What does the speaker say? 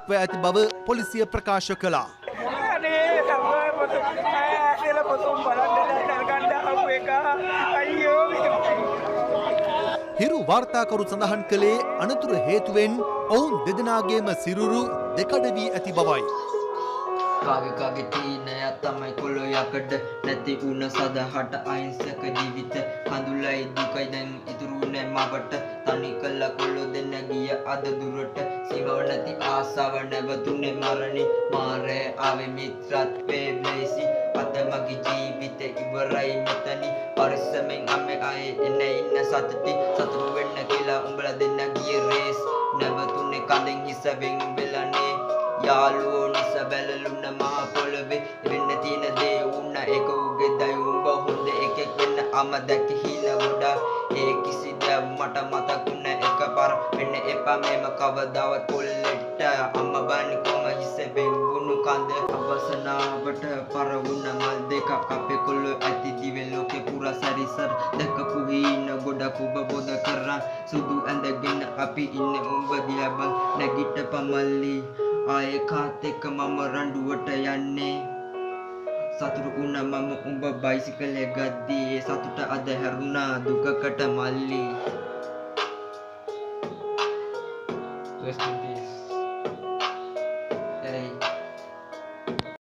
සහභාගීත්වය ඇති බව පොලිසිය ප්‍රකාශ කළා. හිරු වාර්තාකරු සඳහන් කළේ අනතුරු හේතුවෙන් ඔවුන් දෙදෙනාගේම සිරුරු දෙකඩ වී ඇති බවයි. කාගේ තීනයක් තමයි කොළො යකඩ නැති වුණ සදහට අහිංසක ජීවිත කඳුලයි දුකයි දැන් ඉතුරු නැ මවට තනි කළ කොළො දෙන්න ගිය අද දුරට සිවව නැති ආසාව නැවතුනේ මරණි මාරේ ආවේ මිත්‍රත්වේ බ්ලේසි අද මගේ ජීවිත ඉවරයි මෙතනි පරිස්සමෙන් අම්මේ ආයේ එන්නේ ඉන්න සතුටි සතුටු වෙන්න කියලා උඹලා දෙන්න ගිය රේස් නැවතුනේ කලින් හිස වෙන් වෙලනේ යාළුවෝ නිස බැලලුන්න මහ පොළවේ වෙන්න තියෙන දේ උන්න ඒක උගේ දයි උඹ හොඳ එකෙක් වෙන්න අම දැක හිල ගොඩා ඒ කිසි දෙයක් මට මතකුණ එකපාර වෙන්න එපා මේම කවදාවත් කොල්ලෙට අම්ම බානි කොම හිස වෙන්ගුණු කඳ අවසනාවට පරවුණ මල් දෙකක් අපේ කොල්ලෝ ඇති දිවෙ ලෝකේ පුරා සැරිසර දැකපු හීන ගොඩක් ඔබ බොද කරන් සුදු ඇඳගෙන අපි ඉන්නේ උඹ දිහා බල නැගිට පමල්ලි ආයේ කාත් එක්ක මම රණ්ඩුවට යන්නේ සතුටු වුණ මම උඹ බයිසිකලේ ගද්දී ඒ සතුට අද හැරුණා දුකකට මල්ලි